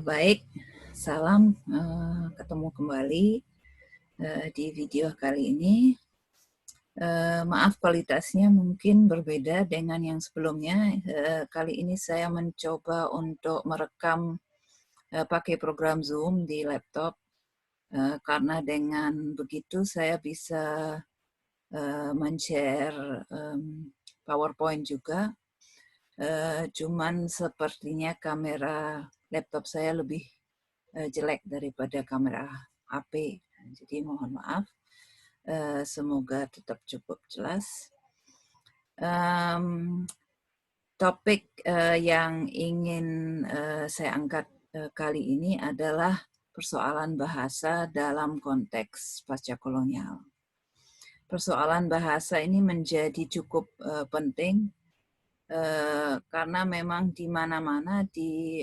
Baik, salam, ketemu kembali di video kali ini. Maaf kualitasnya mungkin berbeda dengan yang sebelumnya. Kali ini saya mencoba untuk merekam pakai program Zoom di laptop, karena dengan begitu saya bisa men-share PowerPoint juga. Cuman sepertinya kamera laptop saya lebih jelek daripada kamera HP. Jadi mohon maaf. Semoga tetap cukup jelas. Topik yang ingin saya angkat kali ini adalah persoalan bahasa dalam konteks pasca kolonial. Persoalan bahasa ini menjadi cukup penting karena memang di mana-mana di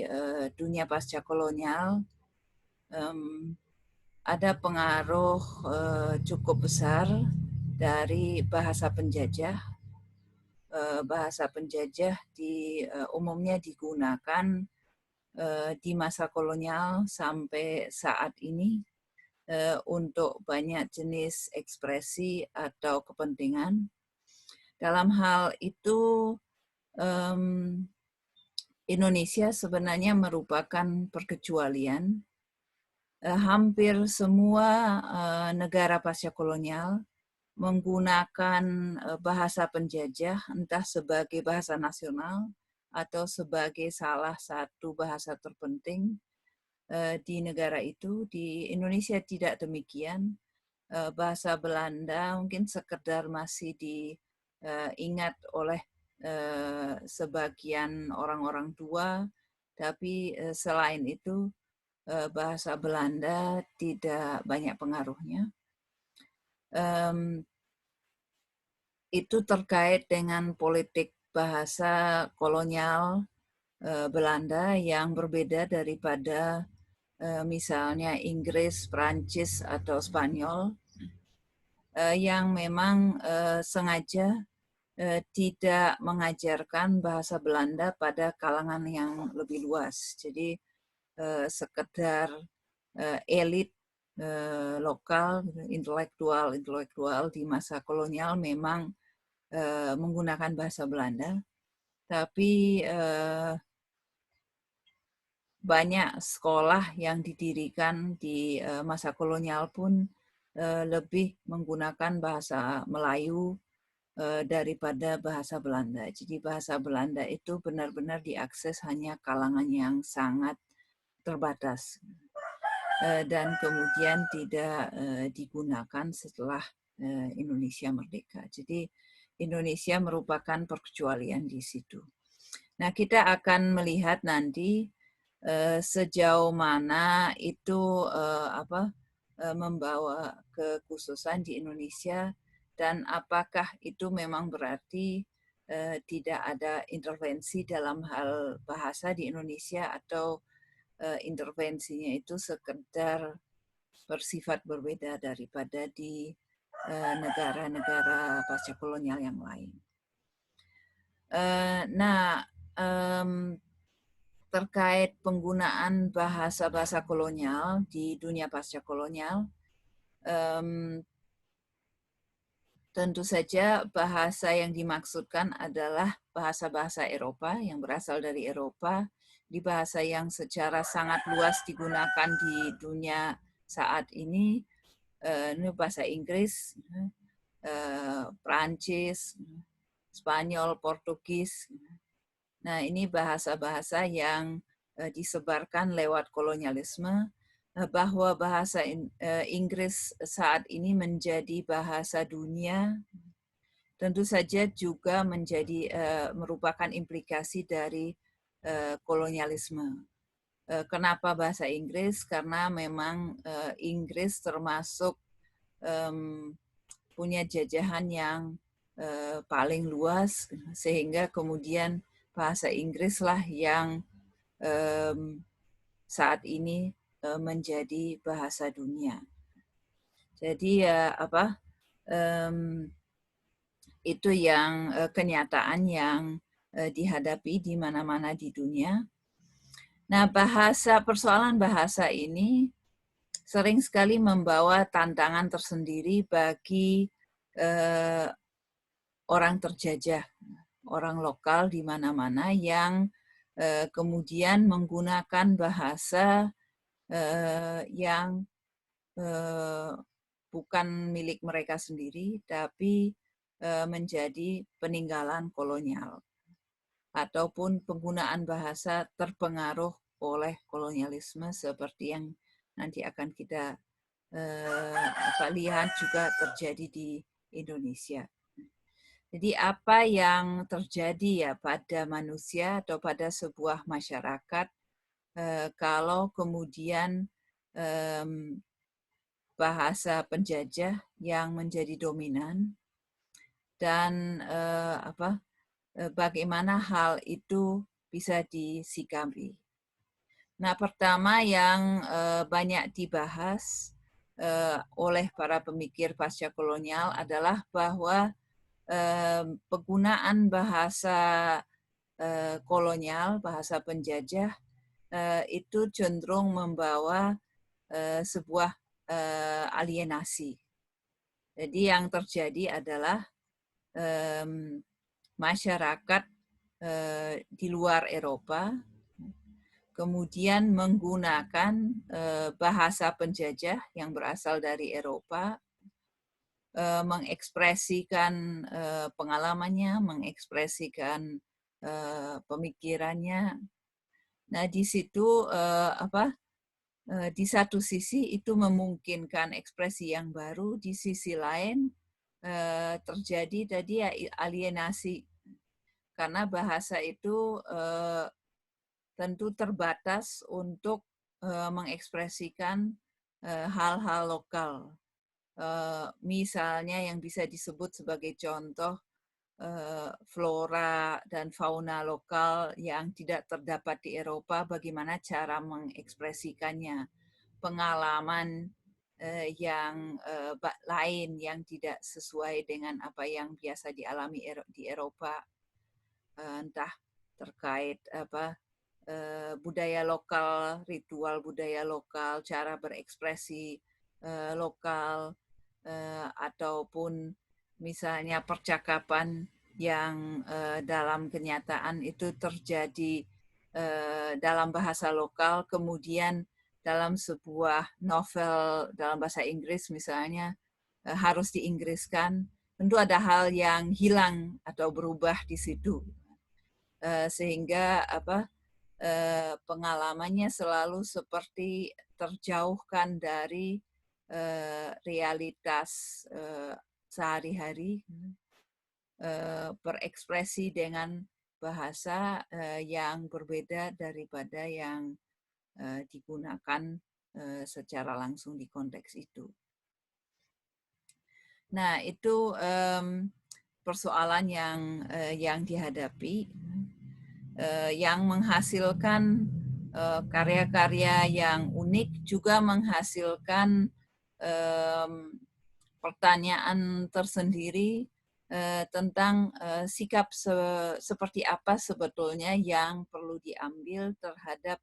dunia pasca kolonial ada pengaruh cukup besar dari bahasa penjajah. Bahasa penjajah umumnya digunakan di masa kolonial sampai saat ini untuk banyak jenis ekspresi atau kepentingan. Dalam hal itu, Indonesia sebenarnya merupakan perkecualian. Hampir semua negara pasca kolonial menggunakan bahasa penjajah, entah sebagai bahasa nasional atau sebagai salah satu bahasa terpenting di negara itu. Di Indonesia tidak demikian. Bahasa Belanda mungkin sekedar masih diingat oleh sebagian orang-orang tua, tapi selain itu bahasa Belanda tidak banyak pengaruhnya. Itu terkait dengan politik bahasa kolonial Belanda yang berbeda daripada misalnya Inggris, Prancis, atau Spanyol yang memang sengaja tidak mengajarkan bahasa Belanda pada kalangan yang lebih luas. Jadi sekedar elit lokal, intelektual di masa kolonial memang menggunakan bahasa Belanda, tapi banyak sekolah yang didirikan di masa kolonial pun lebih menggunakan bahasa Melayu daripada bahasa Belanda. Jadi bahasa Belanda itu benar-benar diakses hanya kalangan yang sangat terbatas dan kemudian tidak digunakan setelah Indonesia merdeka. Jadi Indonesia merupakan perkecualian di situ. Nah, kita akan melihat nanti sejauh mana itu membawa kekhususan di Indonesia dan apakah itu memang berarti tidak ada intervensi dalam hal bahasa di Indonesia atau intervensinya itu sekedar bersifat berbeda daripada di negara-negara pasca kolonial yang lain. Nah, terkait penggunaan bahasa-bahasa kolonial di dunia pasca kolonial, tentu saja bahasa yang dimaksudkan adalah bahasa-bahasa Eropa yang berasal dari Eropa, di bahasa yang secara sangat luas digunakan di dunia saat ini bahasa Inggris, Prancis, Spanyol, Portugis. Nah, ini bahasa-bahasa yang disebarkan lewat kolonialisme, bahwa bahasa Inggris saat ini menjadi bahasa dunia, tentu saja juga menjadi merupakan implikasi dari kolonialisme. Kenapa bahasa Inggris? Karena memang Inggris termasuk punya jajahan yang paling luas, sehingga kemudian bahasa Inggrislah yang saat ini menjadi bahasa dunia. Jadi itu yang kenyataan yang dihadapi di mana-mana di dunia. Nah, persoalan bahasa ini sering sekali membawa tantangan tersendiri bagi orang terjajah, orang lokal di mana-mana yang kemudian menggunakan bahasa yang bukan milik mereka sendiri, tapi menjadi peninggalan kolonial ataupun penggunaan bahasa terpengaruh oleh kolonialisme seperti yang nanti akan kita lihat juga terjadi di Indonesia. Jadi apa yang terjadi ya pada manusia atau pada sebuah masyarakat kalau kemudian bahasa penjajah yang menjadi dominan dan bagaimana hal itu bisa disikapi. Nah, pertama yang banyak dibahas oleh para pemikir pasca kolonial adalah bahwa penggunaan bahasa kolonial, bahasa penjajah, itu cenderung membawa sebuah alienasi. Jadi yang terjadi adalah masyarakat di luar Eropa kemudian menggunakan bahasa penjajah yang berasal dari Eropa, mengekspresikan pengalamannya, mengekspresikan pemikirannya. Nah, di situ di satu sisi itu memungkinkan ekspresi yang baru, di sisi lain terjadi tadi alienasi karena bahasa itu tentu terbatas untuk mengekspresikan hal-hal lokal. Misalnya yang bisa disebut sebagai contoh flora dan fauna lokal yang tidak terdapat di Eropa, bagaimana cara mengekspresikannya, pengalaman yang lain yang tidak sesuai dengan apa yang biasa dialami di Eropa, entah terkait budaya lokal, ritual budaya lokal, cara berekspresi lokal, ataupun misalnya percakapan yang dalam kenyataan itu terjadi dalam bahasa lokal, kemudian dalam sebuah novel dalam bahasa Inggris misalnya harus diinggriskan, tentu ada hal yang hilang atau berubah di situ. Sehingga pengalamannya selalu seperti terjauhkan dari realitas sehari-hari, berekspresi dengan bahasa yang berbeda daripada yang digunakan secara langsung di konteks itu. Nah, itu persoalan yang dihadapi, yang menghasilkan karya-karya yang unik, juga menghasilkan pertanyaan tersendiri tentang sikap seperti apa sebetulnya yang perlu diambil terhadap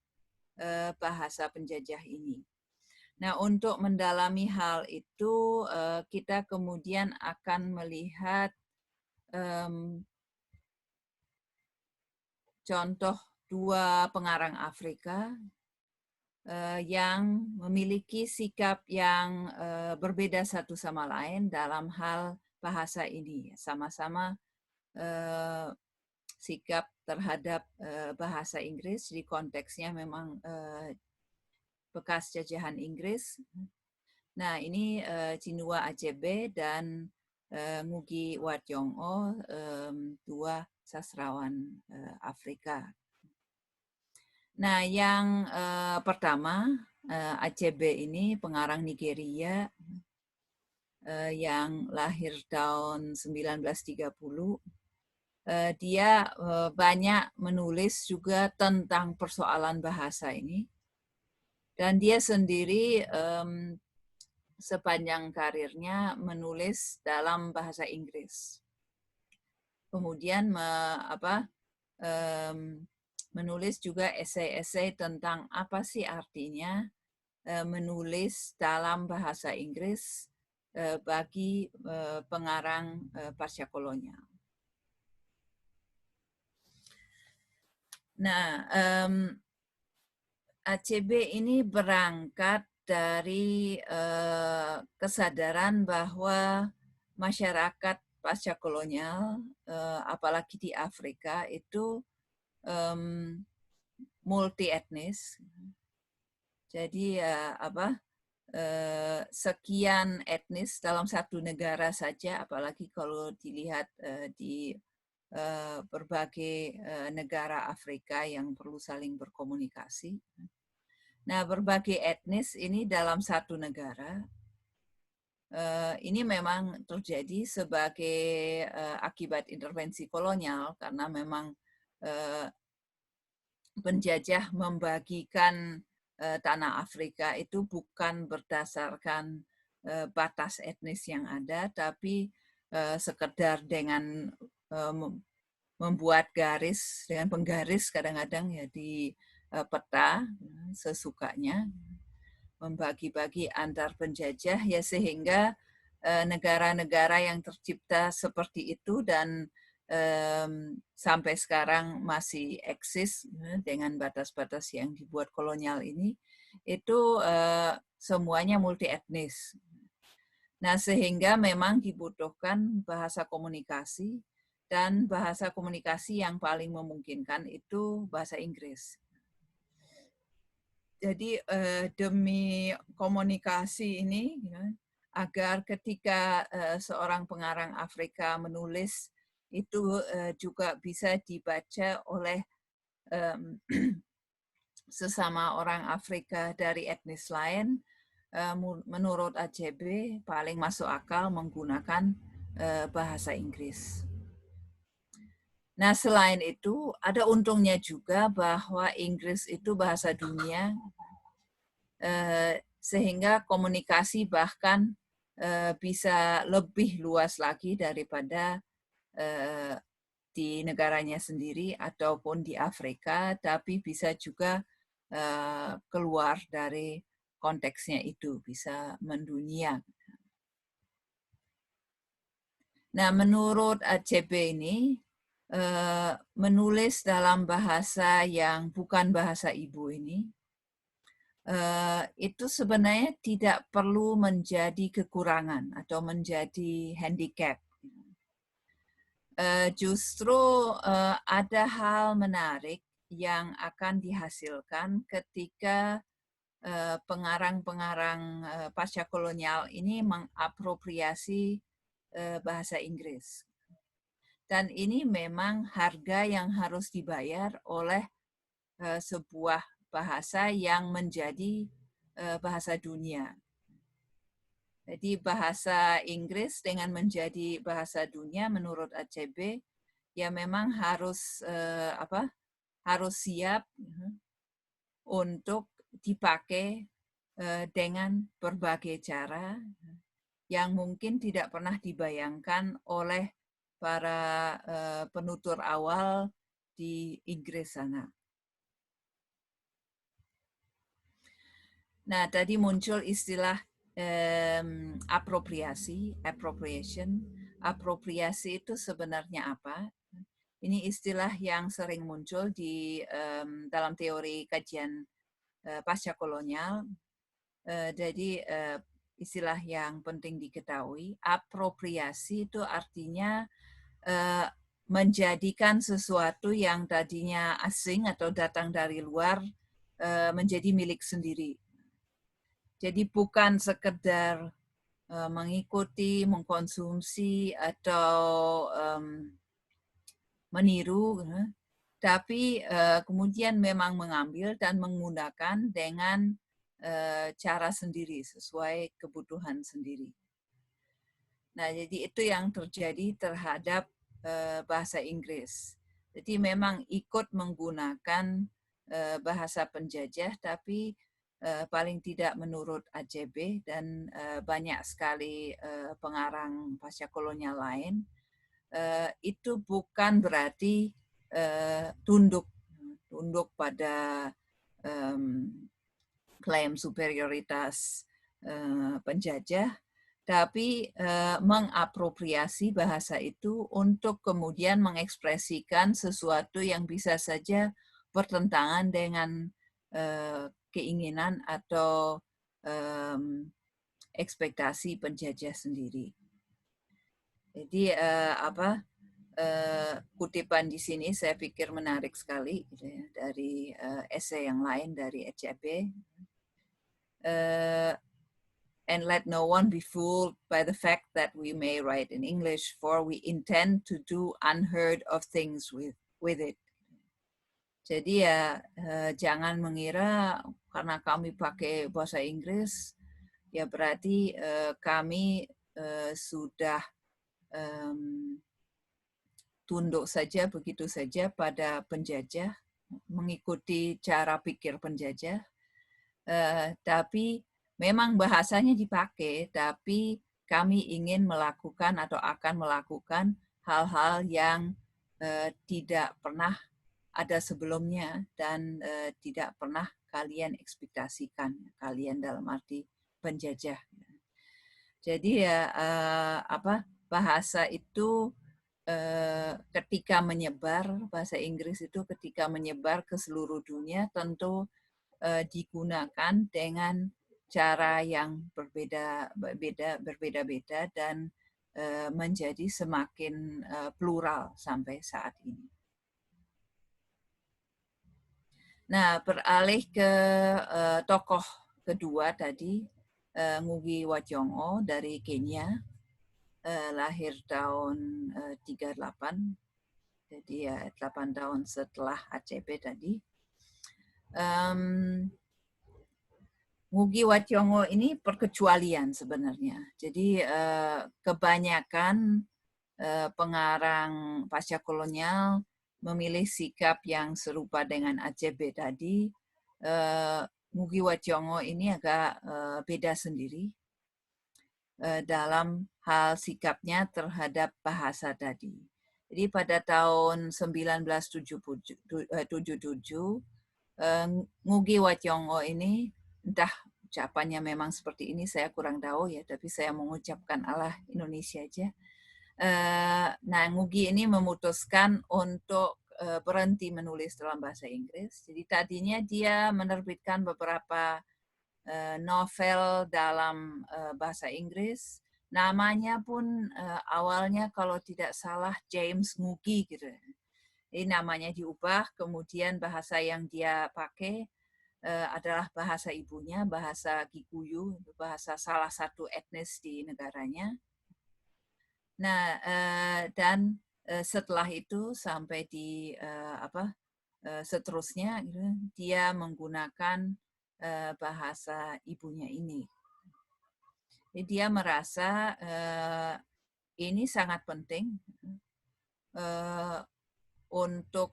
bahasa penjajah ini. Nah, untuk mendalami hal itu, kita kemudian akan melihat contoh dua pengarang Afrika yang memiliki sikap yang berbeda satu sama lain dalam hal bahasa ini. Sama-sama sikap terhadap bahasa Inggris, di konteksnya memang bekas jajahan Inggris. Nah, ini Chinua Achebe dan Ngugi wa Thiong'o, dua sastrawan Afrika. Nah, yang pertama, Achebe ini pengarang Nigeria yang lahir tahun 1930. Dia banyak menulis juga tentang persoalan bahasa ini. Dan dia sendiri sepanjang karirnya menulis dalam bahasa Inggris. Kemudian menulis juga esai-esai tentang apa sih artinya menulis dalam bahasa Inggris bagi pengarang pasca kolonial. Nah, ACB ini berangkat dari kesadaran bahwa masyarakat pasca kolonial, apalagi di Afrika, itu multi etnis. Jadi sekian etnis dalam satu negara saja, apalagi kalau dilihat di berbagai negara Afrika yang perlu saling berkomunikasi. Nah, berbagai etnis ini dalam satu negara, ini memang terjadi sebagai akibat intervensi kolonial, karena memang penjajah membagikan tanah Afrika itu bukan berdasarkan batas etnis yang ada, tapi sekedar dengan membuat garis dengan penggaris kadang-kadang ya di peta sesukanya, membagi-bagi antar penjajah ya, sehingga negara-negara yang tercipta seperti itu dan sampai sekarang masih eksis dengan batas-batas yang dibuat kolonial ini, itu semuanya multi etnis. Nah, sehingga memang dibutuhkan bahasa komunikasi, dan bahasa komunikasi yang paling memungkinkan itu bahasa Inggris. Jadi demi komunikasi ini, agar ketika seorang pengarang Afrika menulis, itu juga bisa dibaca oleh sesama orang Afrika dari etnis lain, menurut ACB paling masuk akal menggunakan bahasa Inggris. Nah, selain itu, ada untungnya juga bahwa Inggris itu bahasa dunia, sehingga komunikasi bahkan bisa lebih luas lagi daripada di negaranya sendiri ataupun di Afrika, tapi bisa juga keluar dari konteksnya itu, bisa mendunia. Nah, menurut ACB ini, menulis dalam bahasa yang bukan bahasa ibu ini, itu sebenarnya tidak perlu menjadi kekurangan atau menjadi handicap. Justru ada hal menarik yang akan dihasilkan ketika pengarang-pengarang pasca kolonial ini mengapropriasi bahasa Inggris. Dan ini memang harga yang harus dibayar oleh sebuah bahasa yang menjadi bahasa dunia. Jadi bahasa Inggris dengan menjadi bahasa dunia menurut ACB ya memang harus harus siap untuk dipakai dengan berbagai cara yang mungkin tidak pernah dibayangkan oleh para penutur awal di Inggris sana. Nah, tadi muncul istilah appropriation. Apropriasi itu sebenarnya apa? Ini istilah yang sering muncul di dalam teori kajian pasca kolonial. Jadi istilah yang penting diketahui, apropriasi itu artinya menjadikan sesuatu yang tadinya asing atau datang dari luar menjadi milik sendiri. Jadi bukan sekedar mengikuti, mengkonsumsi, atau meniru, tapi kemudian memang mengambil dan menggunakan dengan cara sendiri, sesuai kebutuhan sendiri. Nah, jadi itu yang terjadi terhadap bahasa Inggris. Jadi memang ikut menggunakan bahasa penjajah, tapi paling tidak menurut ACB dan banyak sekali pengarang pasca kolonial lain, itu bukan berarti tunduk tunduk pada klaim superioritas penjajah, tapi mengapropriasi bahasa itu untuk kemudian mengekspresikan sesuatu yang bisa saja bertentangan dengan keinginan atau ekspektasi penjajah sendiri. Jadi kutipan di sini saya pikir menarik sekali gitu ya, dari esai yang lain dari ECP. And let no one be fooled by the fact that we may write in English, for we intend to do unheard of things with it. Jadi ya jangan mengira karena kami pakai bahasa Inggris, ya berarti kami sudah tunduk saja begitu saja pada penjajah, mengikuti cara pikir penjajah, tapi memang bahasanya dipakai, tapi kami ingin melakukan atau akan melakukan hal-hal yang tidak pernah ada sebelumnya dan tidak pernah kalian ekspektasikan, kalian dalam arti penjajah. Jadi ya bahasa itu ketika menyebar, bahasa Inggris itu ketika menyebar ke seluruh dunia tentu digunakan dengan cara yang berbeda-beda dan menjadi semakin plural sampai saat ini. Nah, beralih ke tokoh kedua tadi, Ngugi wa Thiong'o dari Kenya, lahir tahun 38, jadi ya 8 tahun setelah ACP tadi. Ngugi wa Thiong'o ini perkecualian sebenarnya. Jadi kebanyakan pengarang pasca kolonial memilih sikap yang serupa dengan ACP tadi. Ngugi wa Thiong'o ini agak beda sendiri dalam hal sikapnya terhadap bahasa tadi. Jadi pada tahun 1977, Ngugi wa Thiong'o ini, entah ucapannya memang seperti ini, saya kurang tahu ya, tapi saya mengucapkan ala Indonesia aja. Nah, Ngugi ini memutuskan untuk berhenti menulis dalam bahasa Inggris. Jadi tadinya dia menerbitkan beberapa novel dalam bahasa Inggris. Namanya pun awalnya kalau tidak salah James Ngugi gitu. Jadi namanya diubah, kemudian bahasa yang dia pakai adalah bahasa ibunya, bahasa Kikuyu, bahasa salah satu etnis di negaranya. Nah, dan setelah itu sampai di seterusnya, dia menggunakan bahasa ibunya ini. Jadi dia merasa ini sangat penting untuk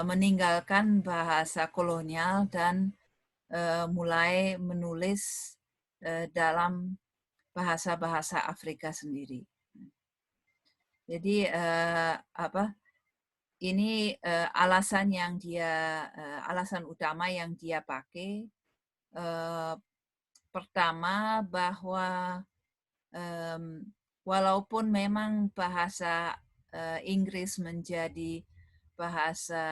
meninggalkan bahasa kolonial dan mulai menulis dalam bahasa-bahasa Afrika sendiri. Jadi ini alasan utama yang dia pakai. Pertama bahwa walaupun memang bahasa Inggris menjadi bahasa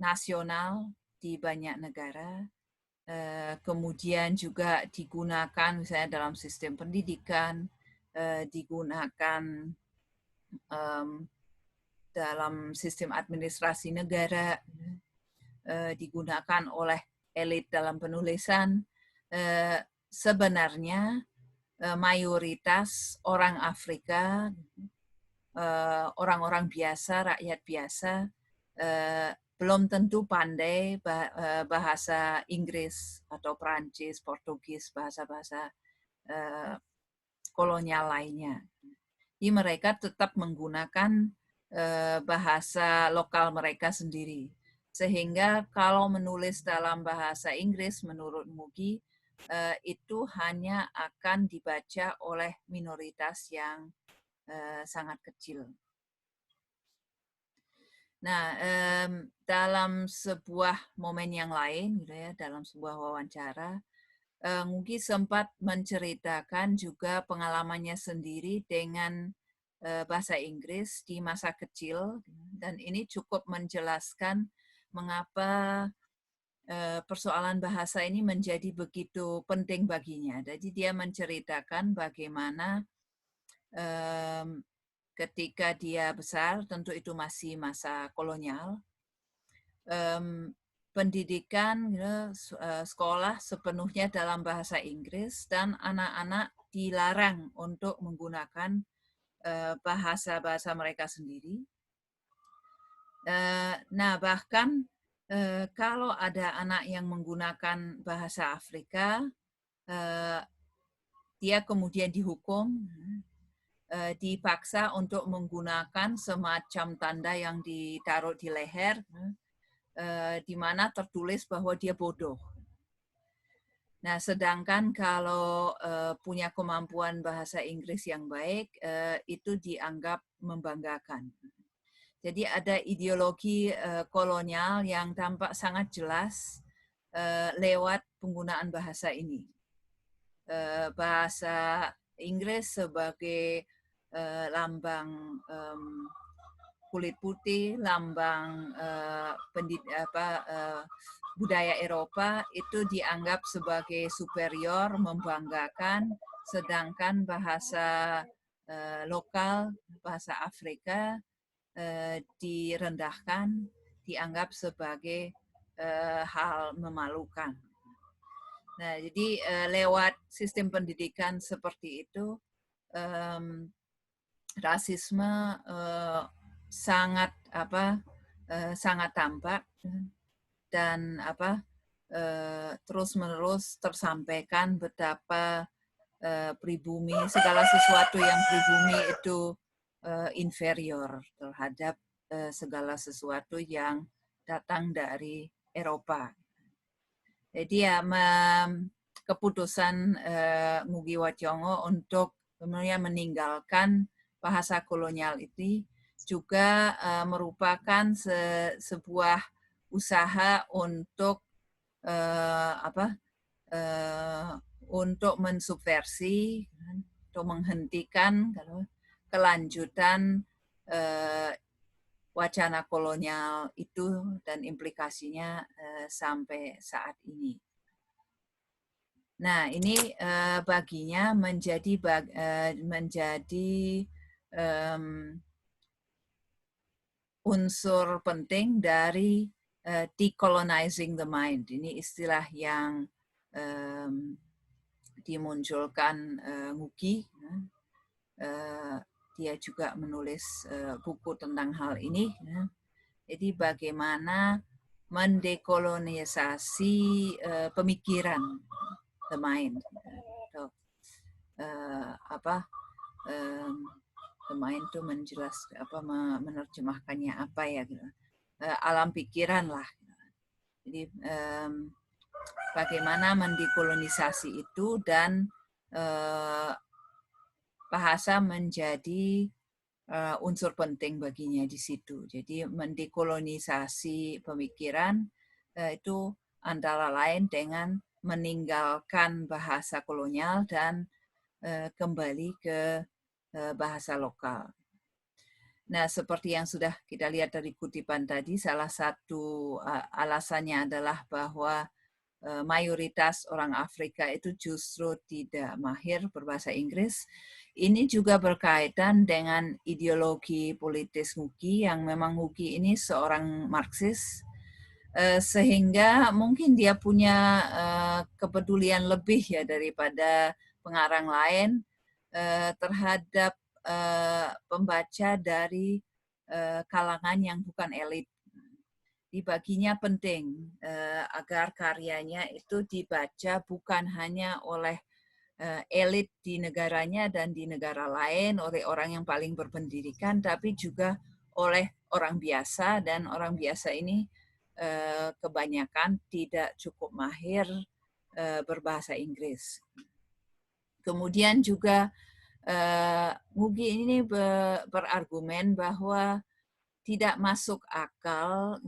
nasional di banyak negara, kemudian juga digunakan misalnya dalam sistem pendidikan, digunakan dalam sistem administrasi negara, digunakan oleh elit dalam penulisan, sebenarnya mayoritas orang Afrika, orang-orang biasa, rakyat biasa, belum tentu pandai bahasa Inggris atau Perancis, Portugis, bahasa-bahasa kolonial lainnya. Jadi mereka tetap menggunakan bahasa lokal mereka sendiri. Sehingga kalau menulis dalam bahasa Inggris menurut Ngugi, itu hanya akan dibaca oleh minoritas yang sangat kecil. Nah, dalam sebuah momen yang lain, gitu ya, dalam sebuah wawancara, Ngugi sempat menceritakan juga pengalamannya sendiri dengan bahasa Inggris di masa kecil, dan ini cukup menjelaskan mengapa persoalan bahasa ini menjadi begitu penting baginya. Jadi dia menceritakan bagaimana ketika dia besar, tentu itu masih masa kolonial, pendidikan sekolah sepenuhnya dalam bahasa Inggris dan anak-anak dilarang untuk menggunakan bahasa-bahasa mereka sendiri. Nah, bahkan kalau ada anak yang menggunakan bahasa Afrika, dia kemudian dihukum, dipaksa untuk menggunakan semacam tanda yang ditaruh di leher, di mana tertulis bahwa dia bodoh. Nah, sedangkan kalau punya kemampuan bahasa Inggris yang baik, itu dianggap membanggakan. Jadi ada ideologi kolonial yang tampak sangat jelas lewat penggunaan bahasa ini. Bahasa Inggris sebagai lambang kulit putih, lambang budaya Eropa itu dianggap sebagai superior, membanggakan, sedangkan bahasa lokal, bahasa Afrika direndahkan, dianggap sebagai hal memalukan. Nah, jadi lewat sistem pendidikan seperti itu, rasisme sangat sangat tampak dan terus-menerus tersampaikan betapa pribumi, segala sesuatu yang pribumi itu inferior terhadap segala sesuatu yang datang dari Eropa. Jadi ya keputusan Ngugi wa Thiong'o untuk kemudian meninggalkan bahasa kolonial itu juga merupakan sebuah usaha untuk untuk mensubversi atau menghentikan kelanjutan wacana kolonial itu dan implikasinya sampai saat ini. Nah, ini baginya menjadi unsur penting dari decolonizing the mind. Ini istilah yang dimunculkan Ngugi. Dia juga menulis buku tentang hal ini. Jadi bagaimana mendekolonisasi pemikiran, the mind. The mind itu menerjemahkannya apa ya? Alam pikiran lah. Jadi bagaimana mendekolonisasi itu dan bahasa menjadi unsur penting baginya di situ. Jadi mendekolonisasi pemikiran itu antara lain dengan meninggalkan bahasa kolonial dan kembali ke bahasa lokal. Nah, seperti yang sudah kita lihat dari kutipan tadi, salah satu alasannya adalah bahwa mayoritas orang Afrika itu justru tidak mahir berbahasa Inggris. Ini juga berkaitan dengan ideologi politis Ngugi, yang memang Ngugi ini seorang Marxis, sehingga mungkin dia punya kepedulian lebih ya daripada pengarang lain terhadap pembaca dari kalangan yang bukan elit. Baginya penting agar karyanya itu dibaca bukan hanya oleh elit di negaranya dan di negara lain, oleh orang yang paling berpendidikan, tapi juga oleh orang biasa, dan orang biasa ini kebanyakan tidak cukup mahir berbahasa Inggris. Kemudian juga Ngugi ini berargumen bahwa tidak masuk akal,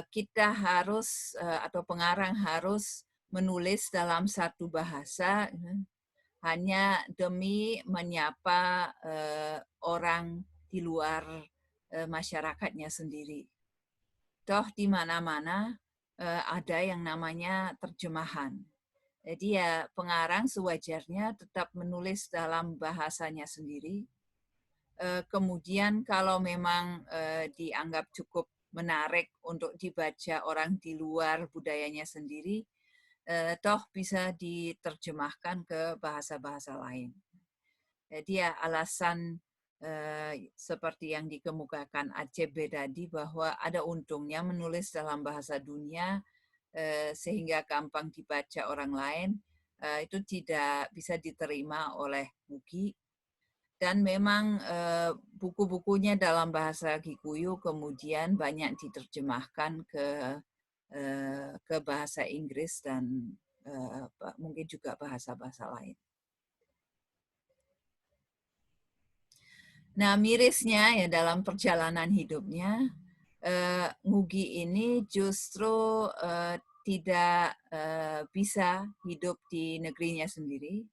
kita harus atau pengarang harus menulis dalam satu bahasa hanya demi menyapa orang di luar masyarakatnya sendiri. Toh di mana-mana ada yang namanya terjemahan. Jadi ya pengarang sewajarnya tetap menulis dalam bahasanya sendiri. Kemudian kalau memang dianggap cukup menarik untuk dibaca orang di luar budayanya sendiri, toh bisa diterjemahkan ke bahasa-bahasa lain. Jadi ya alasan seperti yang dikemukakan ACB tadi bahwa ada untungnya menulis dalam bahasa dunia sehingga gampang dibaca orang lain, itu tidak bisa diterima oleh MUGI. Dan memang buku-bukunya dalam bahasa Kikuyu kemudian banyak diterjemahkan ke bahasa Inggris dan mungkin juga bahasa-bahasa lain. Nah, mirisnya ya dalam perjalanan hidupnya, Ngugi ini justru tidak bisa hidup di negerinya sendiri,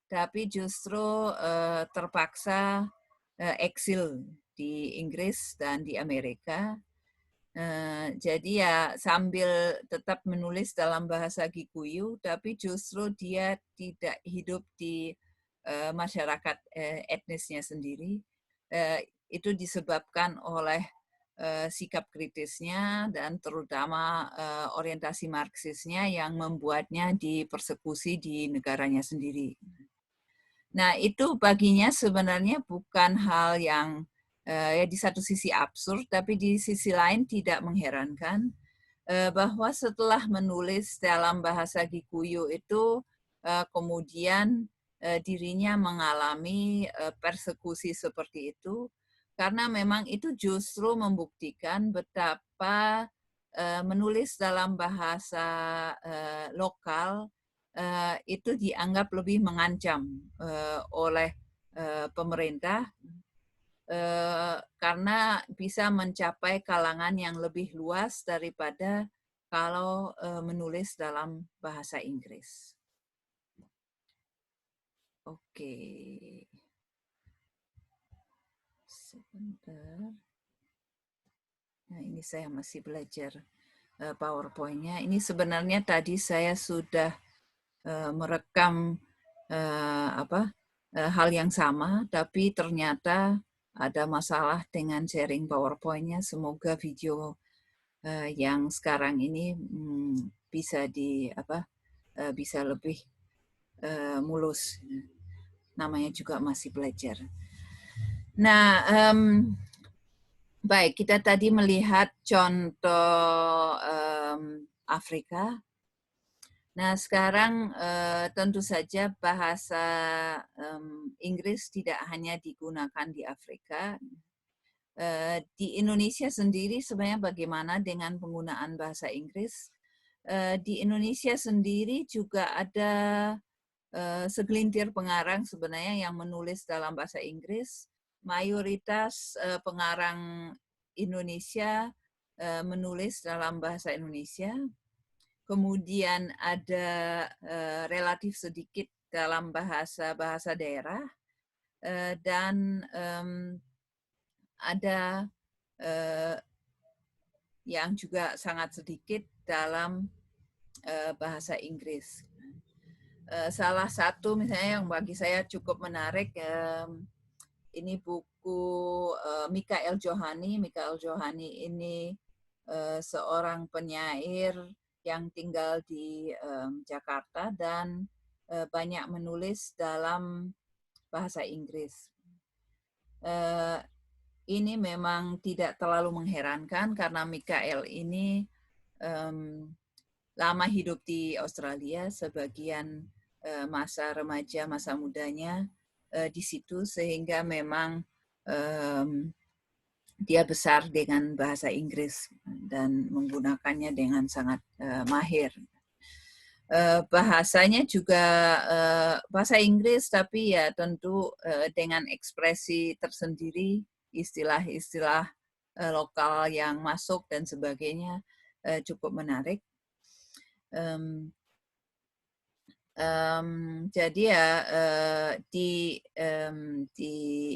tapi justru terpaksa eksil di Inggris dan di Amerika. Jadi ya sambil tetap menulis dalam bahasa Kikuyu, tapi justru dia tidak hidup di masyarakat etnisnya sendiri. Itu disebabkan oleh sikap kritisnya dan terutama orientasi Marxisnya yang membuatnya dipersekusi di negaranya sendiri. Nah, itu baginya sebenarnya bukan hal yang ya di satu sisi absurd, tapi di sisi lain tidak mengherankan bahwa setelah menulis dalam bahasa Kikuyu itu kemudian dirinya mengalami persekusi seperti itu, karena memang itu justru membuktikan betapa menulis dalam bahasa lokal itu dianggap lebih mengancam oleh pemerintah karena bisa mencapai kalangan yang lebih luas daripada kalau menulis dalam bahasa Inggris. Oke. Sebentar. Nah, ini saya masih belajar PowerPoint-nya. Ini sebenarnya tadi saya sudah merekam hal yang sama, tapi ternyata ada masalah dengan sharing PowerPoint-nya. Semoga video yang sekarang ini bisa bisa lebih mulus. Namanya juga masih belajar. Nah, baik, kita tadi melihat contoh Afrika. Nah, sekarang tentu saja bahasa Inggris tidak hanya digunakan di Afrika. Di Indonesia sendiri sebenarnya bagaimana dengan penggunaan bahasa Inggris? Di Indonesia sendiri juga ada segelintir pengarang sebenarnya yang menulis dalam bahasa Inggris. Mayoritas pengarang Indonesia menulis dalam bahasa Indonesia. Kemudian ada relatif sedikit dalam bahasa daerah dan ada yang juga sangat sedikit dalam bahasa Inggris. Salah satu misalnya yang bagi saya cukup menarik, ini buku Mikael Johani. Mikael Johani ini seorang penyair yang tinggal di Jakarta dan banyak menulis dalam bahasa Inggris. Ini memang tidak terlalu mengherankan karena Mikael ini lama hidup di Australia, sebagian masa remaja, masa mudanya di situ, sehingga memang dia besar dengan bahasa Inggris dan menggunakannya dengan sangat mahir. Bahasanya juga bahasa Inggris, tapi ya tentu dengan ekspresi tersendiri, istilah-istilah lokal yang masuk dan sebagainya cukup menarik. Jadi ya di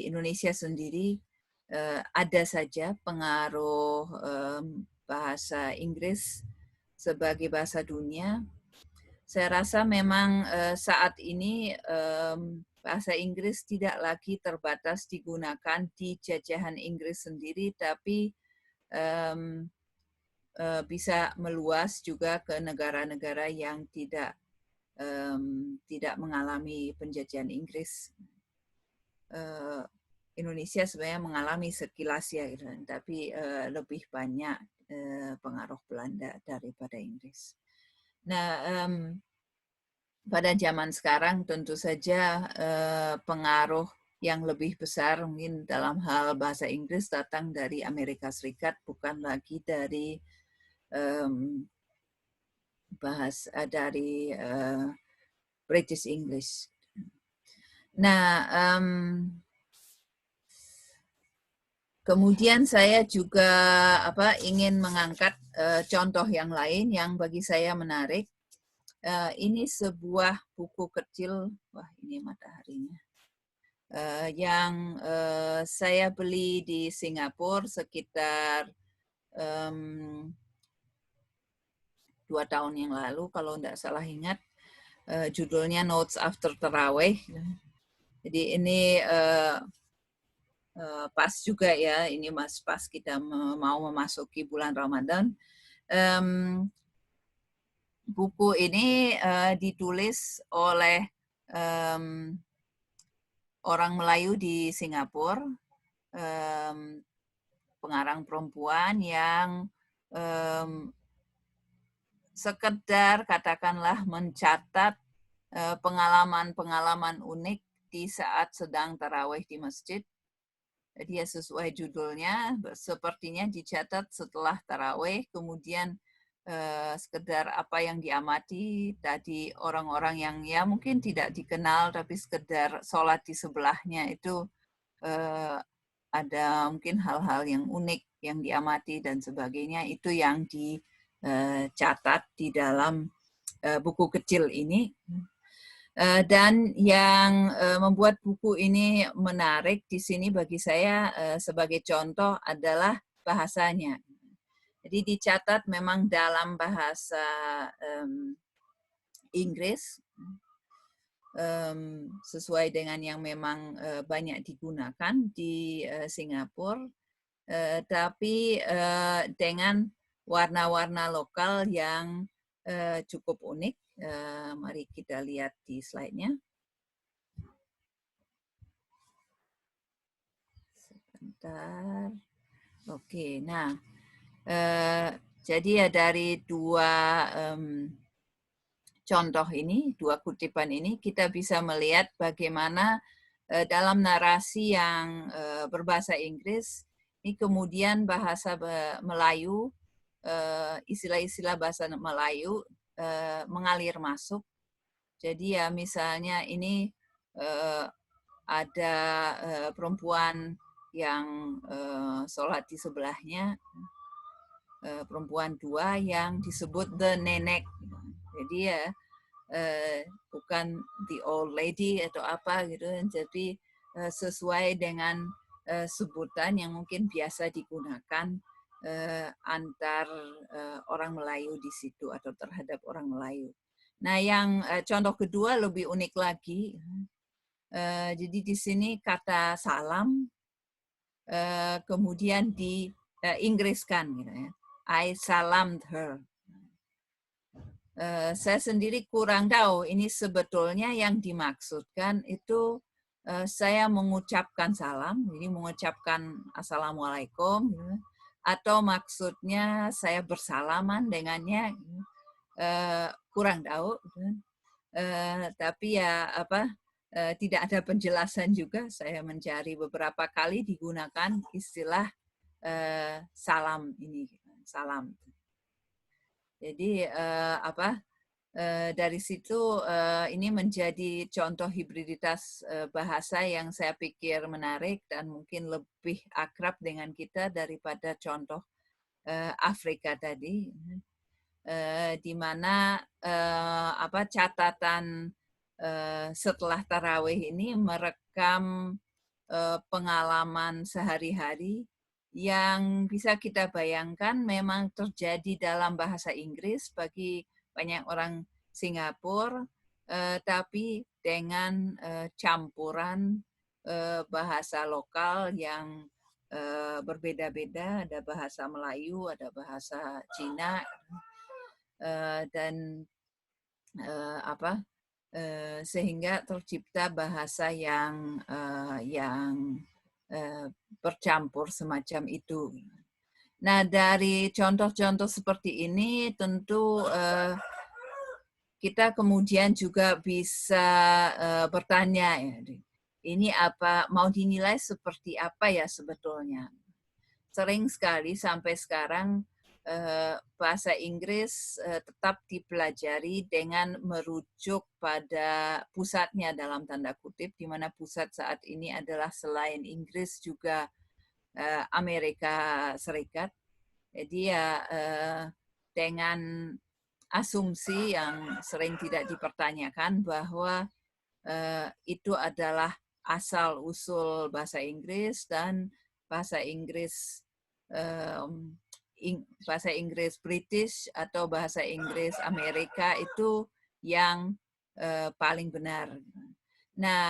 Indonesia sendiri ada saja pengaruh bahasa Inggris sebagai bahasa dunia. Saya rasa memang saat ini bahasa Inggris tidak lagi terbatas digunakan di jajahan Inggris sendiri, tapi bisa meluas juga ke negara-negara yang tidak mengalami penjajahan Inggris. Indonesia sebenarnya mengalami sekilas ya, gitu, tapi lebih banyak pengaruh Belanda daripada Inggris. Nah, pada zaman sekarang tentu saja pengaruh yang lebih besar mungkin dalam hal bahasa Inggris datang dari Amerika Serikat, bukan lagi dari dari British English. Nah, kemudian saya juga ingin mengangkat contoh yang lain yang bagi saya menarik. Ini sebuah buku kecil, wah ini mataharinya, yang saya beli di Singapura sekitar 2 tahun yang lalu, kalau tidak salah ingat. Judulnya Notes After Taraweh. Jadi ini pas juga ya, ini pas kita mau memasuki bulan Ramadan. Buku ini ditulis oleh orang Melayu di Singapura, pengarang perempuan yang sekedar katakanlah mencatat pengalaman-pengalaman unik di saat sedang tarawih di masjid. Jadi ya sesuai judulnya, sepertinya dicatat setelah tarawih, kemudian sekedar apa yang diamati tadi orang-orang yang ya mungkin tidak dikenal, tapi sekedar sholat di sebelahnya itu ada mungkin hal-hal yang unik yang diamati dan sebagainya, itu yang dicatat di dalam buku kecil ini. Dan yang membuat buku ini menarik di sini bagi saya sebagai contoh adalah bahasanya. Jadi dicatat memang dalam bahasa Inggris, sesuai dengan yang memang banyak digunakan di Singapura, tapi dengan warna-warna lokal yang cukup unik. Mari kita lihat di slide-nya. Sebentar. Oke, nah jadi ya dari dua contoh ini, dua kutipan ini, kita bisa melihat bagaimana dalam narasi yang berbahasa Inggris, ini kemudian bahasa Melayu, istilah-istilah bahasa Melayu mengalir masuk. Jadi ya misalnya ini ada perempuan yang sholat di sebelahnya, perempuan dua yang disebut the nenek. Jadi ya bukan the old lady atau apa gitu, jadi sesuai dengan sebutan yang mungkin biasa digunakan antar orang Melayu di situ atau terhadap orang Melayu. Nah, yang contoh kedua lebih unik lagi. Jadi di sini kata salam kemudian di Inggriskan gitu ya. I salamed her. Saya sendiri kurang tahu ini sebetulnya yang dimaksudkan itu saya mengucapkan salam, jadi mengucapkan assalamualaikum, gitu, atau maksudnya saya bersalaman dengannya, gitu. Kurang tahu, gitu. Tapi ya tidak ada penjelasan juga. Saya mencari beberapa kali digunakan istilah salam ini, salam. Jadi Dari situ ini menjadi contoh hibriditas bahasa yang saya pikir menarik dan mungkin lebih akrab dengan kita daripada contoh Afrika tadi, di mana catatan setelah tarawih ini merekam pengalaman sehari-hari yang bisa kita bayangkan memang terjadi dalam bahasa Inggris bagi banyak orang Singapura, tapi dengan campuran bahasa lokal yang berbeda-beda, ada bahasa Melayu, ada bahasa Cina, dan sehingga tercipta bahasa yang bercampur semacam itu. Nah, dari contoh-contoh seperti ini tentu kita kemudian juga bisa bertanya, ini apa mau dinilai seperti apa ya sebetulnya? Sering sekali sampai sekarang bahasa Inggris tetap dipelajari dengan merujuk pada pusatnya dalam tanda kutip, di mana pusat saat ini adalah selain Inggris juga Amerika Serikat. Jadi ya dengan asumsi yang sering tidak dipertanyakan bahwa itu adalah asal-usul bahasa Inggris dan bahasa Inggris bahasa Inggris British atau bahasa Inggris Amerika itu yang paling benar. Nah,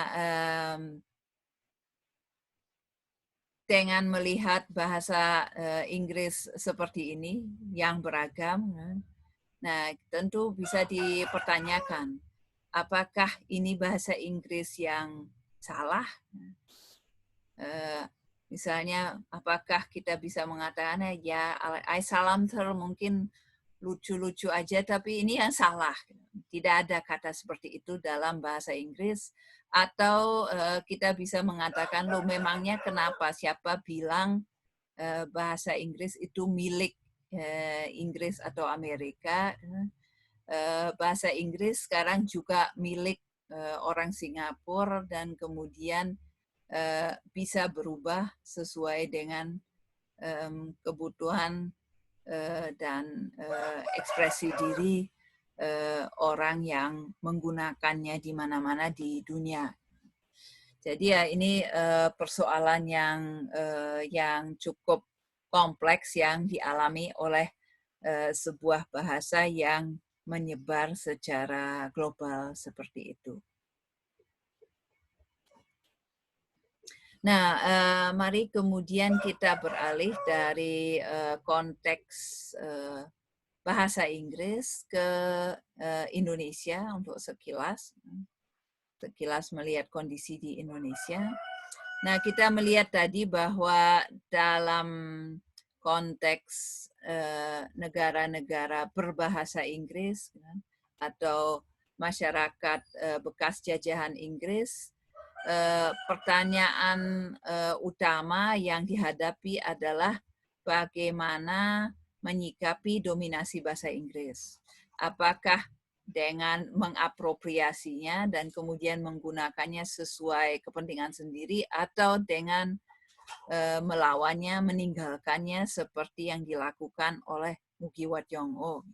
dengan melihat bahasa Inggris seperti ini yang beragam, nah tentu bisa dipertanyakan, apakah ini bahasa Inggris yang salah? Misalnya, apakah kita bisa mengatakan ya salam mungkin lucu-lucu aja, tapi ini yang salah. Tidak ada kata seperti itu dalam bahasa Inggris. Atau kita bisa mengatakan, loh memangnya kenapa? Siapa bilang bahasa Inggris itu milik Inggris atau Amerika? Bahasa Inggris sekarang juga milik orang Singapura dan kemudian bisa berubah sesuai dengan kebutuhan dan ekspresi diri orang yang menggunakannya di mana-mana di dunia. Jadi ya ini persoalan yang cukup kompleks yang dialami oleh sebuah bahasa yang menyebar secara global seperti itu. Nah, mari kemudian kita beralih dari konteks bahasa Inggris ke Indonesia untuk sekilas melihat kondisi di Indonesia. Nah, kita melihat tadi bahwa dalam konteks negara-negara berbahasa Inggris atau masyarakat bekas jajahan Inggris, pertanyaan utama yang dihadapi adalah bagaimana menyikapi dominasi bahasa Inggris. Apakah dengan mengapropriasinya dan kemudian menggunakannya sesuai kepentingan sendiri atau dengan melawannya, meninggalkannya seperti yang dilakukan oleh Mugi Wadyongho.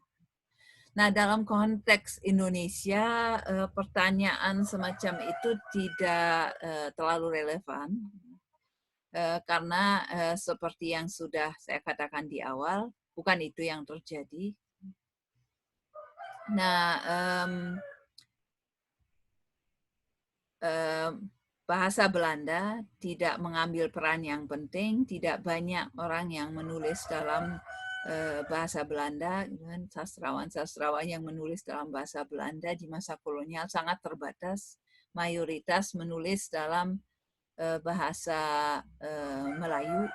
Nah, dalam konteks Indonesia, pertanyaan semacam itu tidak terlalu relevan karena seperti yang sudah saya katakan di awal, bukan itu yang terjadi. Nah, bahasa Belanda tidak mengambil peran yang penting, tidak banyak orang yang menulis dalam bahasa Belanda, sastrawan-sastrawan yang menulis dalam bahasa Belanda di masa kolonial sangat terbatas, mayoritas menulis dalam bahasa Melayu.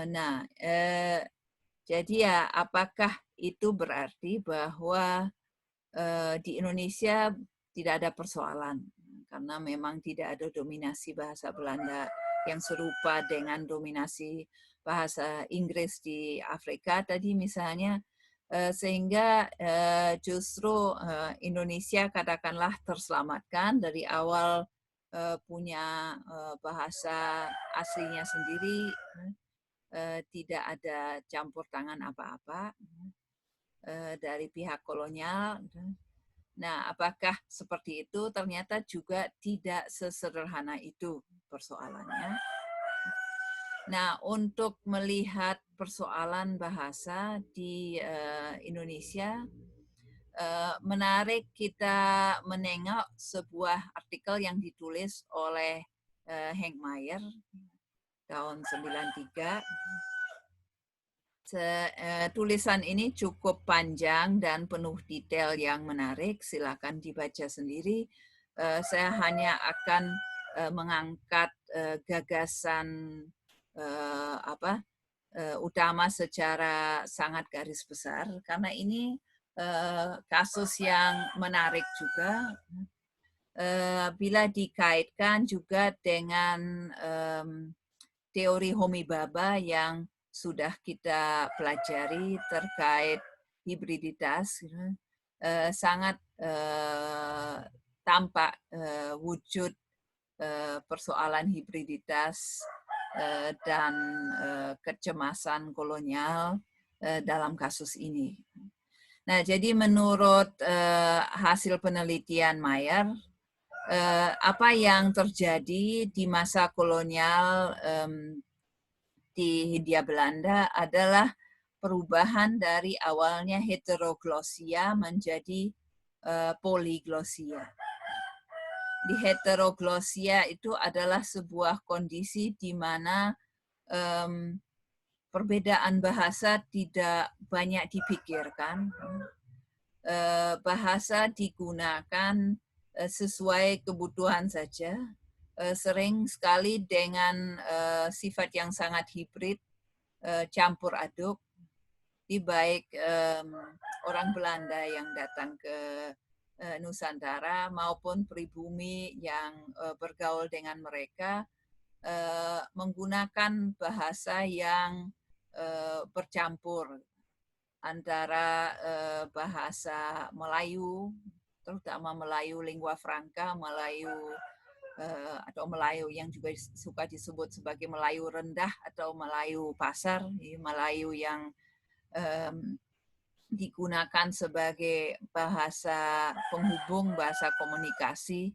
Nah, jadi ya apakah itu berarti bahwa di Indonesia tidak ada persoalan? Karena memang tidak ada dominasi bahasa Belanda yang serupa dengan dominasi bahasa Inggris di Afrika tadi misalnya, sehingga justru Indonesia katakanlah terselamatkan dari awal punya bahasa aslinya sendiri, tidak ada campur tangan apa-apa dari pihak kolonial. Nah, apakah seperti itu? Ternyata juga tidak sesederhana itu persoalannya. Nah, untuk melihat persoalan bahasa di Indonesia, menarik kita menengok sebuah artikel yang ditulis oleh Henk Mayer tahun 93. Tulisan ini cukup panjang dan penuh detail yang menarik. Silakan dibaca sendiri. Saya hanya akan mengangkat gagasan utama secara sangat garis besar, karena ini kasus yang menarik juga bila dikaitkan juga dengan teori Homi Bhabha yang sudah kita pelajari terkait hibriditas. Sangat tampak wujud persoalan hibriditas dan kecemasan kolonial dalam kasus ini. Nah, jadi menurut hasil penelitian Mayer, apa yang terjadi di masa kolonial di Hindia Belanda adalah perubahan dari awalnya heteroglossia menjadi poliglossia. Di heteroglossia itu adalah sebuah kondisi di mana perbedaan bahasa tidak banyak dipikirkan. Bahasa digunakan sesuai kebutuhan saja, sering sekali dengan sifat yang sangat hibrid, campur aduk. Di baik orang Belanda yang datang ke Nusantara maupun pribumi yang bergaul dengan mereka menggunakan bahasa yang bercampur antara bahasa Melayu, terutama Melayu lingua franca, Melayu atau Melayu yang juga suka disebut sebagai Melayu rendah atau Melayu pasar, Melayu yang digunakan sebagai bahasa penghubung, bahasa komunikasi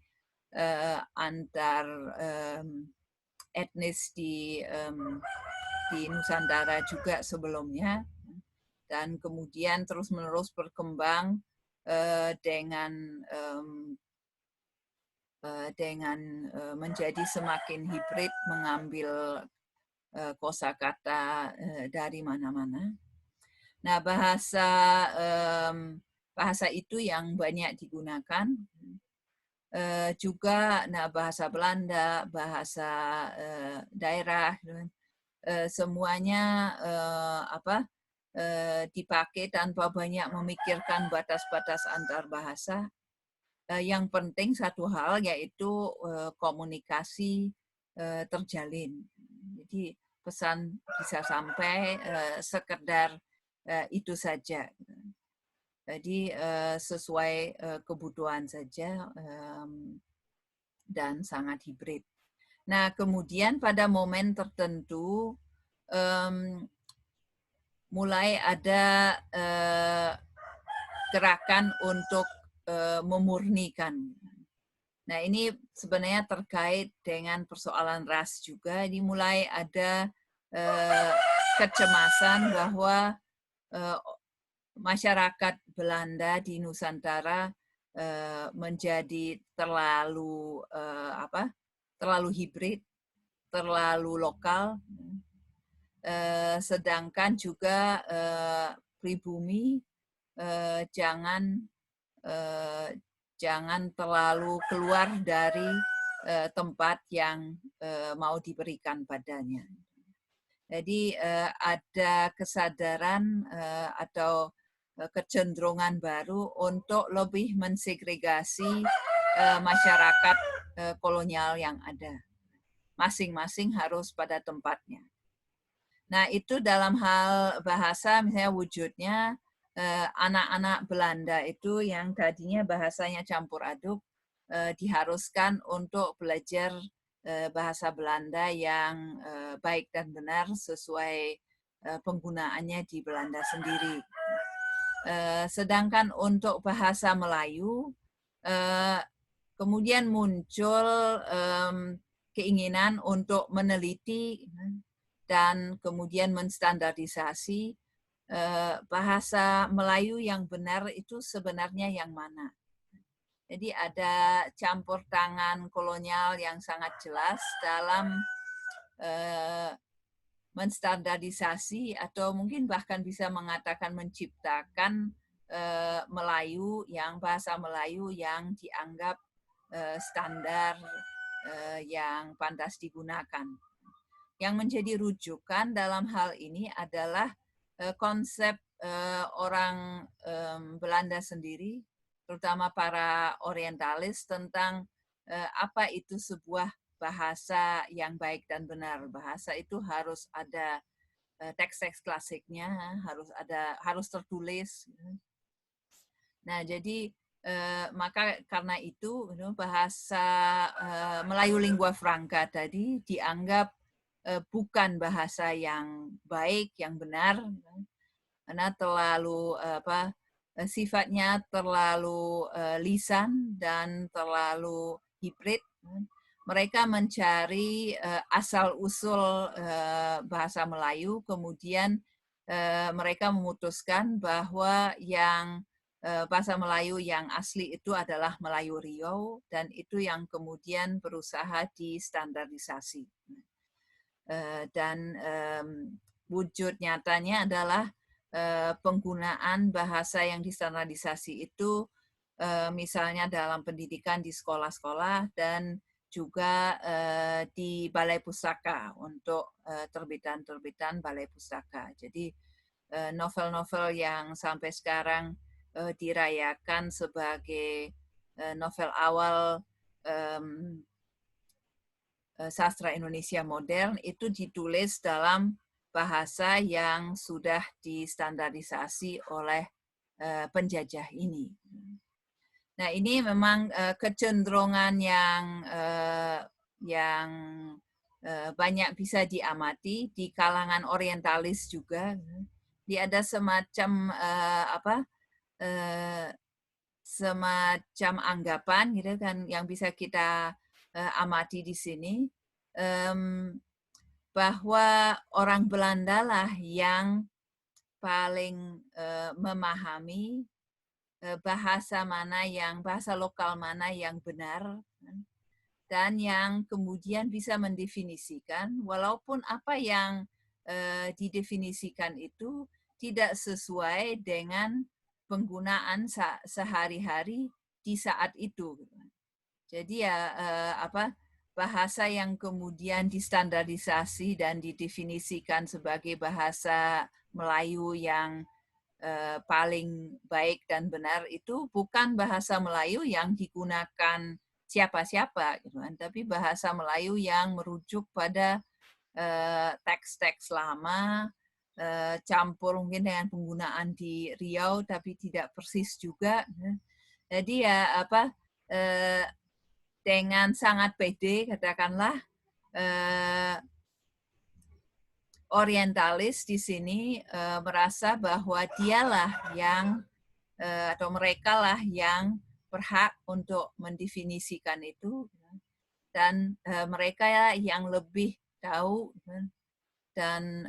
antar etnis di Nusantara juga sebelumnya, dan kemudian terus-menerus berkembang dengan menjadi semakin hibrid, mengambil kosakata dari mana-mana. Nah, bahasa itu yang banyak digunakan. Juga bahasa Belanda, bahasa daerah, semuanya dipakai tanpa banyak memikirkan batas-batas antar bahasa. Yang penting satu hal, yaitu komunikasi terjalin. Jadi pesan bisa sampai, sekedar itu saja. Jadi sesuai kebutuhan saja dan sangat hibrid. Nah, kemudian pada momen tertentu mulai ada gerakan untuk memurnikan. Nah, ini sebenarnya terkait dengan persoalan ras juga. Dimulai ada kecemasan bahwa masyarakat Belanda di Nusantara menjadi terlalu hibrid, terlalu lokal, sedangkan juga pribumi jangan terlalu keluar dari tempat yang mau diberikan padanya. Jadi ada kesadaran atau kecenderungan baru untuk lebih mensegregasi masyarakat kolonial yang ada. Masing-masing harus pada tempatnya. Nah, itu dalam hal bahasa misalnya wujudnya anak-anak Belanda itu yang tadinya bahasanya campur aduk diharuskan untuk belajar bahasa Belanda yang baik dan benar sesuai penggunaannya di Belanda sendiri. Sedangkan untuk bahasa Melayu, kemudian muncul keinginan untuk meneliti dan kemudian menstandardisasi bahasa Melayu yang benar itu sebenarnya yang mana. Jadi ada campur tangan kolonial yang sangat jelas dalam menstandardisasi atau mungkin bahkan bisa mengatakan menciptakan Melayu yang bahasa Melayu yang dianggap standar yang pantas digunakan. Yang menjadi rujukan dalam hal ini adalah konsep orang Belanda sendiri, terutama para orientalis, tentang apa itu sebuah bahasa yang baik dan benar. Bahasa itu harus ada teks-teks klasiknya, harus tertulis. Nah, jadi maka karena itu bahasa Melayu lingua franca tadi dianggap bukan bahasa yang baik, yang benar, karena terlalu sifatnya terlalu lisan dan terlalu hibrid. Mereka mencari asal-usul bahasa Melayu, kemudian mereka memutuskan bahwa yang bahasa Melayu yang asli itu adalah Melayu Riau, dan itu yang kemudian berusaha distandardisasi. Dan wujud nyatanya adalah penggunaan bahasa yang distandardisasi itu misalnya dalam pendidikan di sekolah-sekolah dan juga di balai pustaka untuk terbitan-terbitan balai pustaka. Jadi novel-novel yang sampai sekarang dirayakan sebagai novel awal sastra Indonesia modern itu ditulis dalam bahasa yang sudah distandardisasi oleh penjajah ini. Nah, ini memang kecenderungan yang banyak bisa diamati di kalangan orientalis juga. Dia ada semacam semacam anggapan gitu kan yang bisa kita amati di sini, bahwa orang Belanda lah yang paling memahami bahasa lokal mana yang benar, dan yang kemudian bisa mendefinisikan, walaupun apa yang didefinisikan itu tidak sesuai dengan penggunaan sehari-hari di saat itu. Jadi ya bahasa yang kemudian distandardisasi dan didefinisikan sebagai bahasa Melayu yang paling baik dan benar itu bukan bahasa Melayu yang digunakan siapa-siapa, gitu kan, tapi bahasa Melayu yang merujuk pada teks-teks lama, campur mungkin dengan penggunaan di Riau tapi tidak persis juga. Jadi ya dengan sangat pede katakanlah orientalis di sini merasa bahwa dialah yang atau mereka lah yang berhak untuk mendefinisikan itu, dan mereka yang lebih tahu dan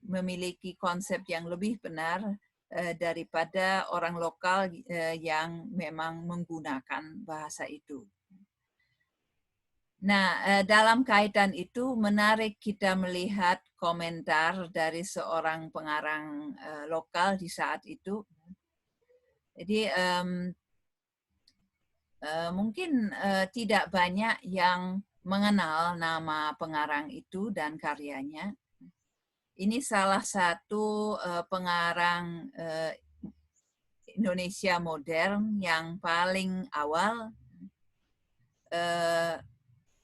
memiliki konsep yang lebih benar daripada orang lokal yang memang menggunakan bahasa itu. Nah, dalam kaitan itu menarik kita melihat komentar dari seorang pengarang lokal di saat itu. Jadi mungkin tidak banyak yang mengenal nama pengarang itu dan karyanya. Ini salah satu pengarang Indonesia modern yang paling awal,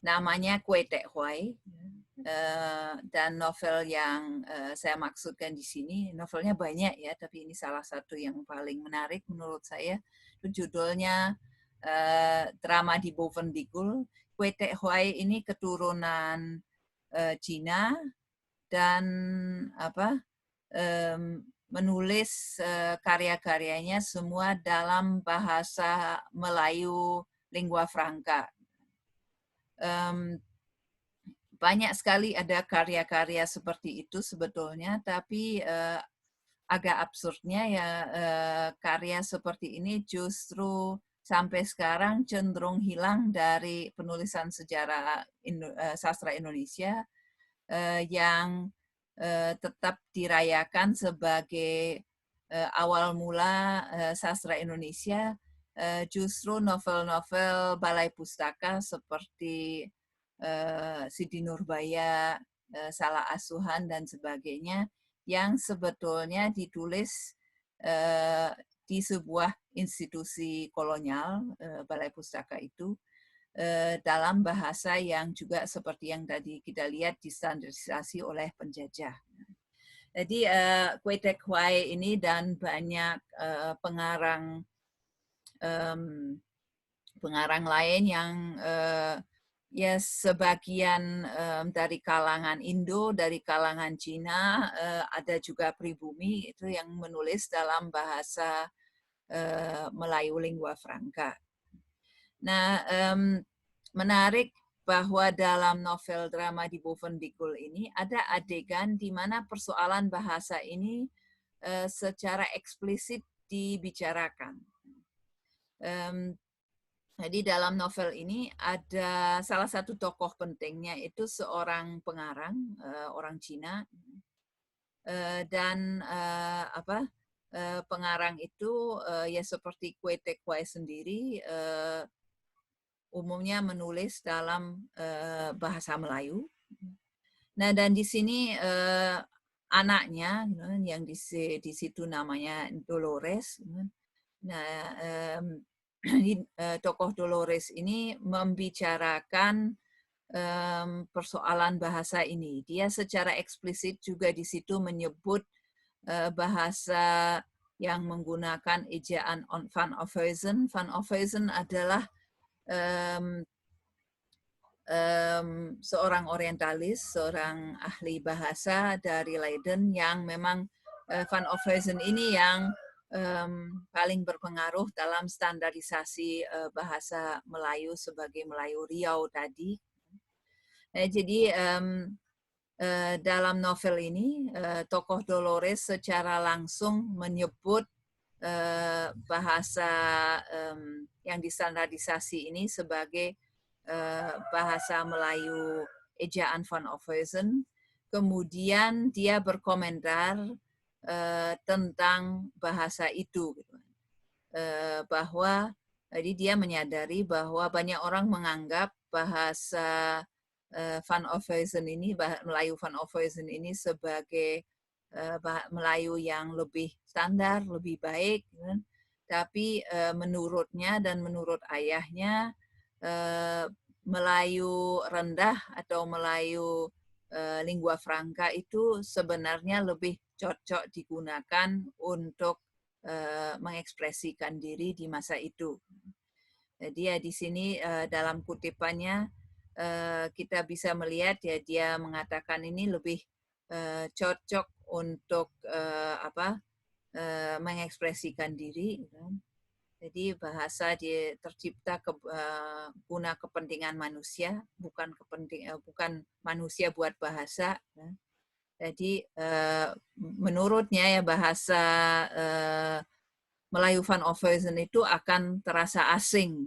namanya Kue Tek Hwai. Dan novel yang saya maksudkan di sini, novelnya banyak ya, tapi ini salah satu yang paling menarik menurut saya. Itu judulnya Drama di Bovendigul. Kue Tek Huai ini keturunan Cina dan menulis karya-karyanya semua dalam bahasa Melayu lingua franca. Banyak sekali ada karya-karya seperti itu sebetulnya, tapi agak absurdnya ya karya seperti ini justru sampai sekarang cenderung hilang dari penulisan sejarah sastra Indonesia yang tetap dirayakan sebagai awal mula sastra Indonesia. Justru novel-novel balai pustaka seperti Siti Nurbaya, Salah Asuhan, dan sebagainya, yang sebetulnya ditulis di sebuah institusi kolonial, balai pustaka itu, dalam bahasa yang juga seperti yang tadi kita lihat distandarisasi oleh penjajah. Jadi Kue Tek Huai ini dan banyak pengarang lain yang ya sebagian dari kalangan Indo, dari kalangan Cina, ada juga pribumi itu yang menulis dalam bahasa Melayu lingua franca. Nah, menarik bahwa dalam novel Drama di Bovendigul ini ada adegan di mana persoalan bahasa ini secara eksplisit dibicarakan. Jadi dalam novel ini ada salah satu tokoh pentingnya itu seorang pengarang orang Cina dan pengarang itu ya seperti Kue Tek Huai sendiri umumnya menulis dalam bahasa Melayu. Nah dan di sini anaknya yang di situ namanya Dolores. Nah tokoh Dolores ini membicarakan persoalan bahasa ini. Dia secara eksplisit juga di situ menyebut bahasa yang menggunakan ejaan Van Ophuizen. Van Ophuizen adalah seorang orientalis, seorang ahli bahasa dari Leiden yang memang Van Ophuizen ini yang paling berpengaruh dalam standarisasi bahasa Melayu sebagai Melayu Riau tadi. Jadi dalam novel ini tokoh Dolores secara langsung menyebut bahasa yang distandarisasi ini sebagai bahasa Melayu ejaan Van Ophuizen. Kemudian dia berkomentar tentang bahasa itu, bahwa jadi dia menyadari bahwa banyak orang menganggap bahasa Van Ophuizen ini, Melayu Van Ophuizen ini sebagai Melayu yang lebih standar, lebih baik, tapi menurutnya dan menurut ayahnya Melayu rendah atau Melayu lingua franca itu sebenarnya lebih cocok digunakan untuk mengekspresikan diri di masa itu. Jadi ya di sini dalam kutipannya kita bisa melihat ya dia mengatakan ini lebih cocok untuk mengekspresikan diri. Jadi bahasa dia tercipta guna kepentingan manusia, bukan manusia buat bahasa. Jadi menurutnya ya bahasa Melayu Van Ophuizen itu akan terasa asing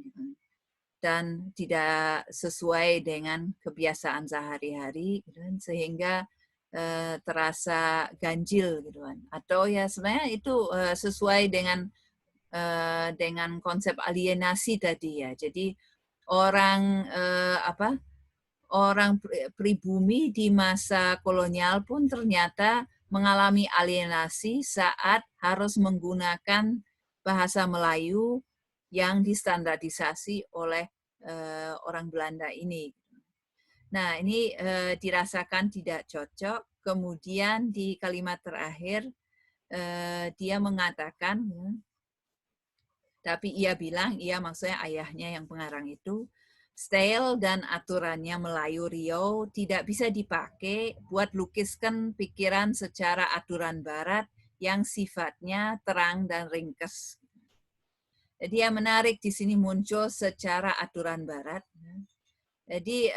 dan tidak sesuai dengan kebiasaan sehari-hari, sehingga terasa ganjil gitu kan. Atau ya sebenarnya itu sesuai dengan konsep alienasi tadi ya. Jadi orang orang pribumi di masa kolonial pun ternyata mengalami alienasi saat harus menggunakan bahasa Melayu yang distandarisasi oleh orang Belanda ini. Nah, ini dirasakan tidak cocok. Kemudian di kalimat terakhir dia mengatakan, tapi ia bilang, ia maksudnya ayahnya yang pengarang itu, style dan aturannya Melayu Riau tidak bisa dipakai buat lukiskan pikiran secara aturan barat yang sifatnya terang dan ringkes. Jadi yang menarik di sini muncul secara aturan barat. Jadi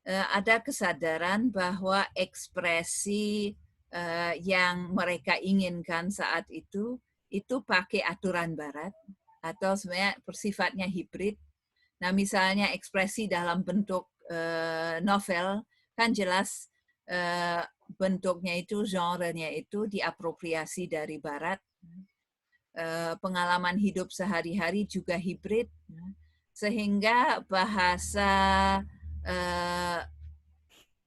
ada kesadaran bahwa ekspresi yang mereka inginkan saat itu pakai aturan barat atau sebenarnya bersifatnya hibrid. Nah, misalnya ekspresi dalam bentuk novel kan jelas bentuknya itu, genrenya itu diapropriasi dari barat. Pengalaman hidup sehari-hari juga hibrid, sehingga bahasa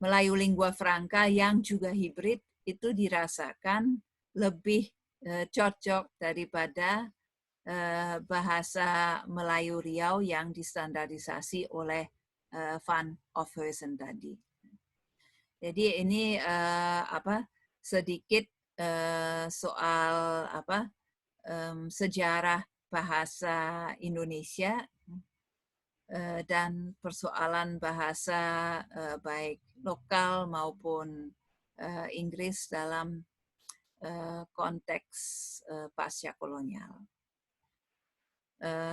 Melayu lingua franca yang juga hibrid itu dirasakan lebih cocok daripada bahasa Melayu Riau yang distandarisasi oleh Van Ophuijsen tadi. Jadi ini sedikit soal sejarah bahasa Indonesia dan persoalan bahasa baik lokal maupun Inggris dalam konteks pasca kolonial.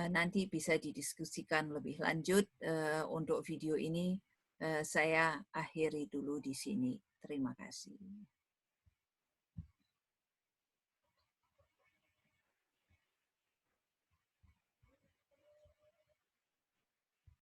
Nanti bisa didiskusikan lebih lanjut. Untuk video ini saya akhiri dulu di sini. Terima kasih.